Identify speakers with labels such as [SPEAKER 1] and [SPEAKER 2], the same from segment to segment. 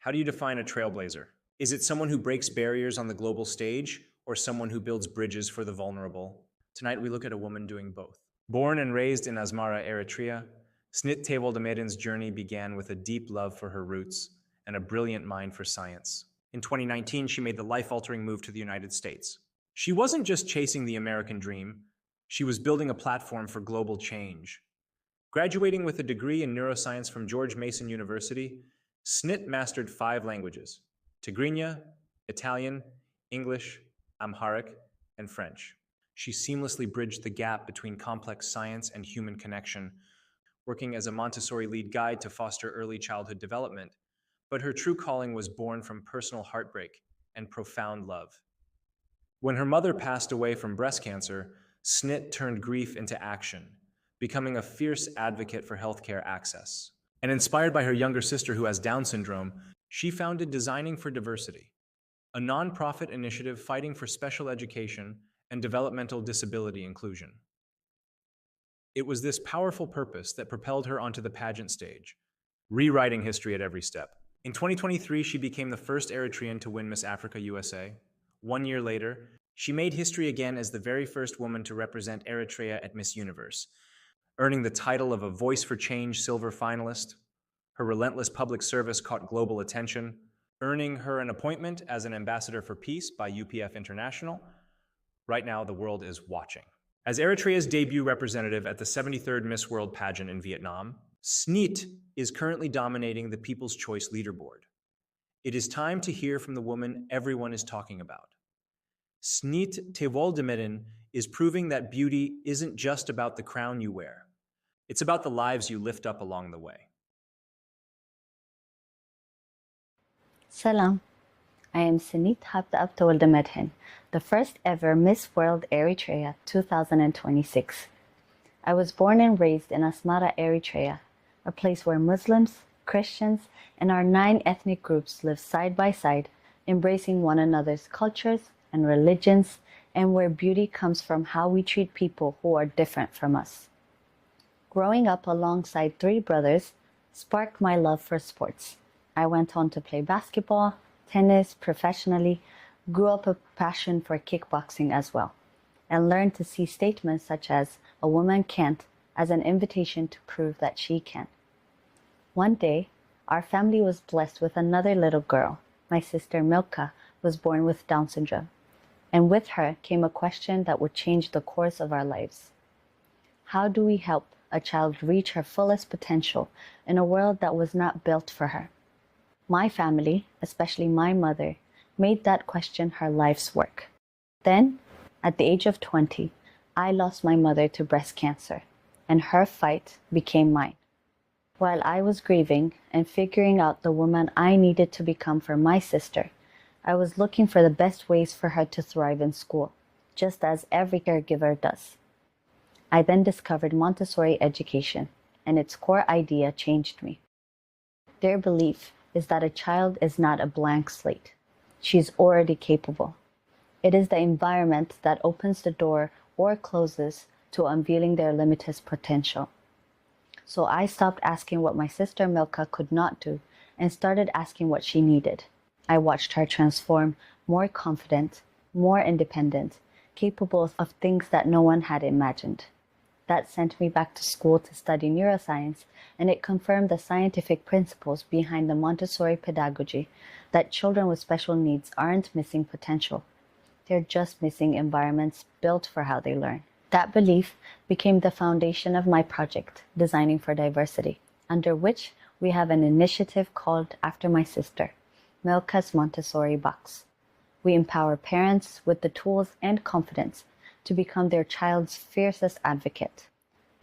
[SPEAKER 1] How do you define a trailblazer? Is it someone who breaks barriers on the global stage or someone who builds bridges for the vulnerable? Tonight we look at a woman doing both. Born and raised in Asmara, Eritrea, Snit Tevoldemeden's journey began with a deep love for her roots and a brilliant mind for science. In 2019, she made the life-altering move to the United States. She wasn't just chasing the American dream, she was building a platform for global change. Graduating with a degree in neuroscience from George Mason University, Snit mastered 5 languages: Tigrinya, Italian, English, Amharic, and French. She seamlessly bridged the gap between complex science and human connection, working as a Montessori lead guide to foster early childhood development. But her true calling was born from personal heartbreak and profound love. When her mother passed away from breast cancer, Snit turned grief into action, becoming a fierce advocate for healthcare access. And inspired by her younger sister who has Down syndrome, she founded Designing for Diversity, a nonprofit initiative fighting for special education and developmental disability inclusion. It was this powerful purpose that propelled her onto the pageant stage, rewriting history at every step. In 2023, she became the first Eritrean to win Miss Africa USA. 1 year later, she made history again as the very first woman to represent Eritrea at Miss Universe, earning the title of a Voice for Change silver finalist. Her relentless public service caught global attention, earning her an appointment as an ambassador for peace by UPF International. Right now, the world is watching. As Eritrea's debut representative at the 73rd Miss World pageant in Vietnam, Snit is currently dominating the People's Choice leaderboard. It is time to hear from the woman everyone is talking about. Snit Tevoldemerin is proving that beauty isn't just about the crown you wear. It's about the lives you lift up along the way.
[SPEAKER 2] Salam. I am Snit habteab, the first ever Miss World Eritrea 2026. I was born and raised in Asmara, Eritrea, a place where Muslims, Christians, and our 9 ethnic groups live side by side, embracing one another's cultures and religions, and where beauty comes from how we treat people who are different from us. Growing up alongside 3 brothers sparked my love for sports. I went on to play basketball, tennis professionally, grew up a passion for kickboxing as well, and learned to see statements such as "a woman can't" as an invitation to prove that she can. One day, our family was blessed with another little girl. My sister Milka was born with Down syndrome, and with her came a question that would change the course of our lives. How do we help a child reach her fullest potential in a world that was not built for her? My family, especially my mother, made that question her life's work. Then, at the age of 20, I lost my mother to breast cancer, and her fight became mine. While I was grieving and figuring out the woman I needed to become for my sister, I was looking for the best ways for her to thrive in school, just as every caregiver does. I then discovered Montessori education, and its core idea changed me. Their belief is that a child is not a blank slate. She is already capable. It is the environment that opens the door or closes to unveiling their limitless potential. So I stopped asking what my sister Milka could not do and started asking what she needed. I watched her transform, more confident, more independent, capable of things that no one had imagined. That sent me back to school to study neuroscience, and it confirmed the scientific principles behind the Montessori pedagogy that children with special needs aren't missing potential. They're just missing environments built for how they learn. That belief became the foundation of my project, Designing for Diversity, under which we have an initiative called after my sister, Milka's Montessori Box. We empower parents with the tools and confidence to become their child's fiercest advocate.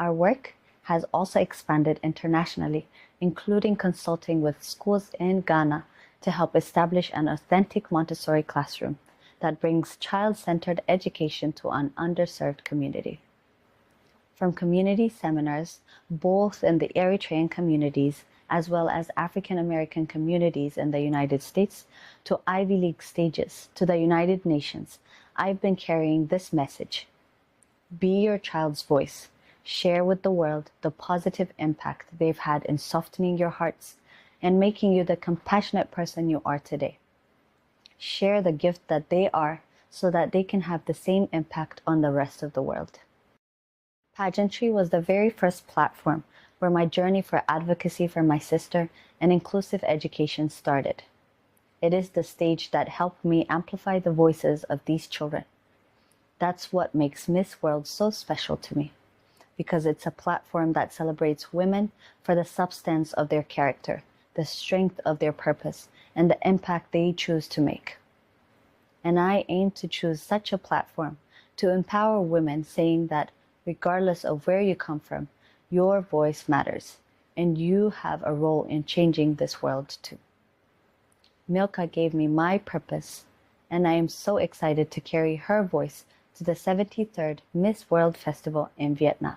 [SPEAKER 2] Our work has also expanded internationally, including consulting with schools in Ghana to help establish an authentic Montessori classroom that brings child-centered education to an underserved community. From community seminars, both in the Eritrean communities as well as African American communities in the United States, to Ivy League stages, to the United Nations, I've been carrying this message. Be your child's voice. Share with the world the positive impact they've had in softening your hearts and making you the compassionate person you are today. Share the gift that they are so that they can have the same impact on the rest of the world. Pageantry was the very first platform where my journey for advocacy for my sister and inclusive education started. It is the stage that helped me amplify the voices of these children. That's what makes Miss World so special to me, because it's a platform that celebrates women for the substance of their character, the strength of their purpose, and the impact they choose to make. And I aim to choose such a platform to empower women, saying that regardless of where you come from, your voice matters, and you have a role in changing this world too. Milka gave me my purpose, and I am so excited to carry her voice to the 73rd Miss World Festival in Vietnam.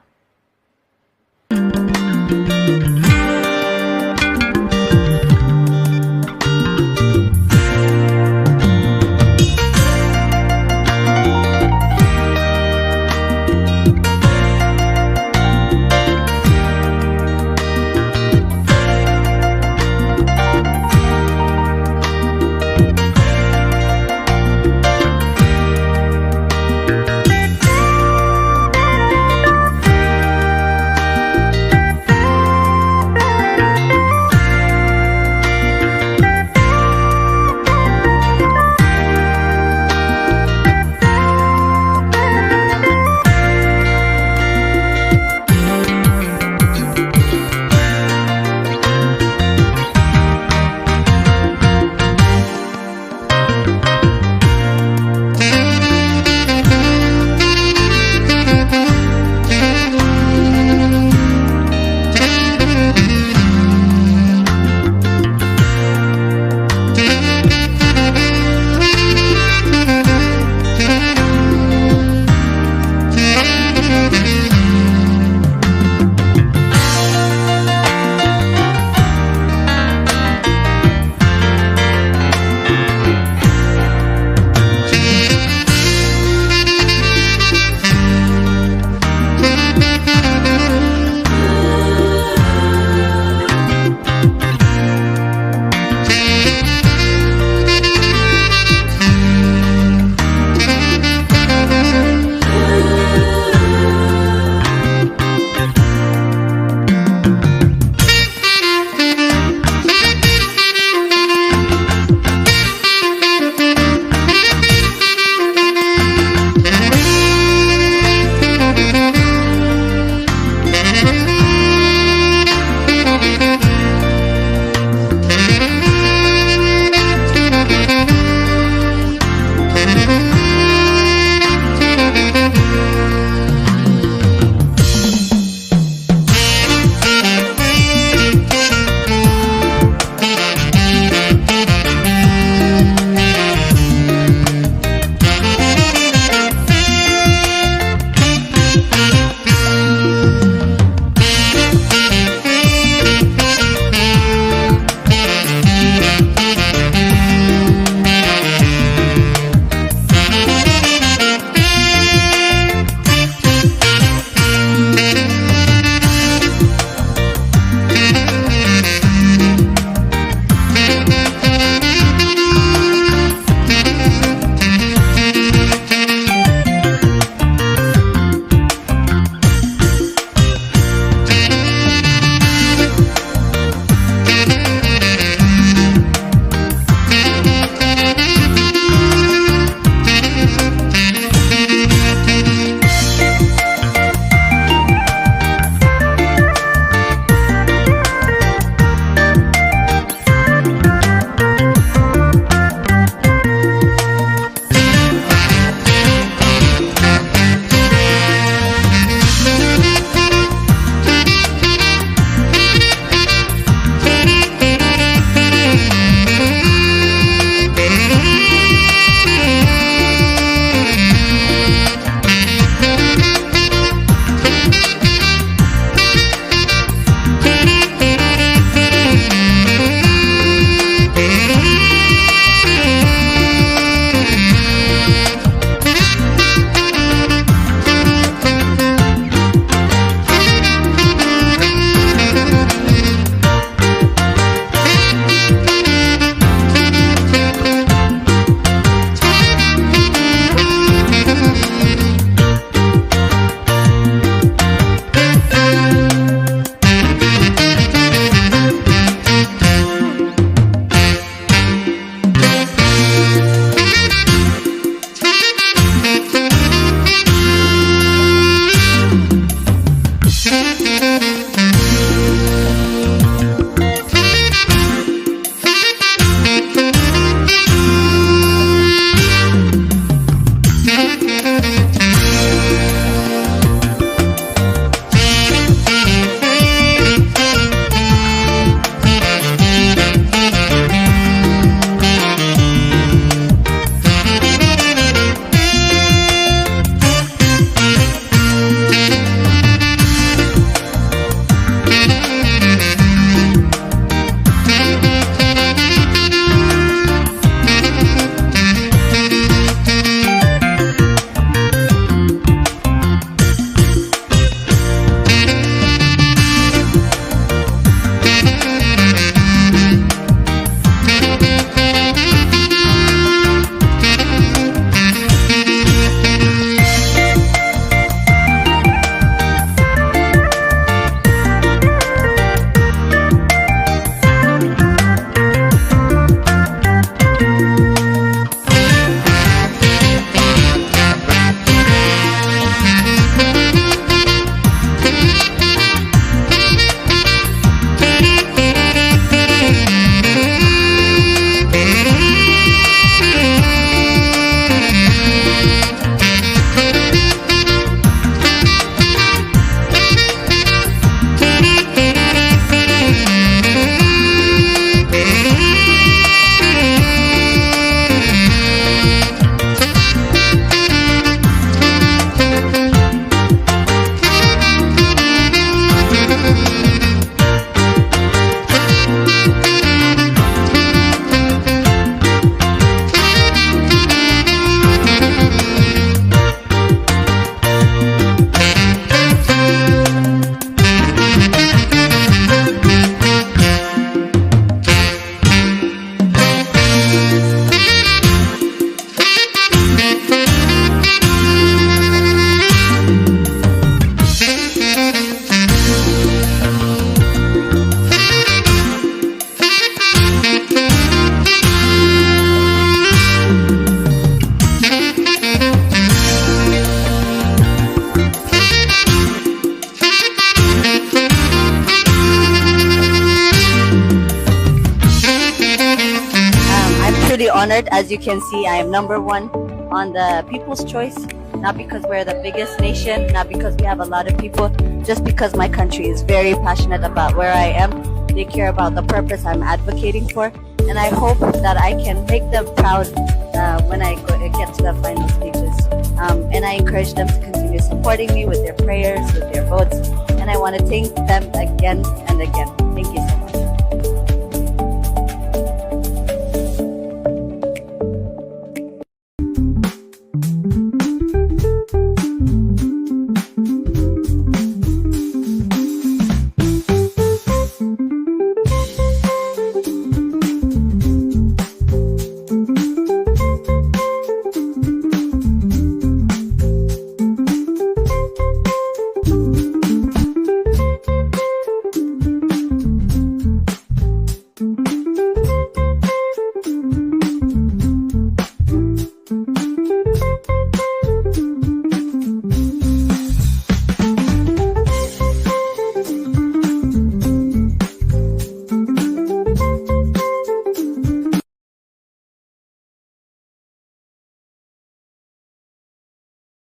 [SPEAKER 2] truly honored. As you can see, I am number one on the People's Choice, not because we're the biggest nation, not because we have a lot of people, just because my country is very passionate about where I am. They care about the purpose I'm advocating for, and I hope that I can make them proud when I get to the final stages. And I encourage them to continue supporting me with their prayers, with their votes, and I want to thank them again and again.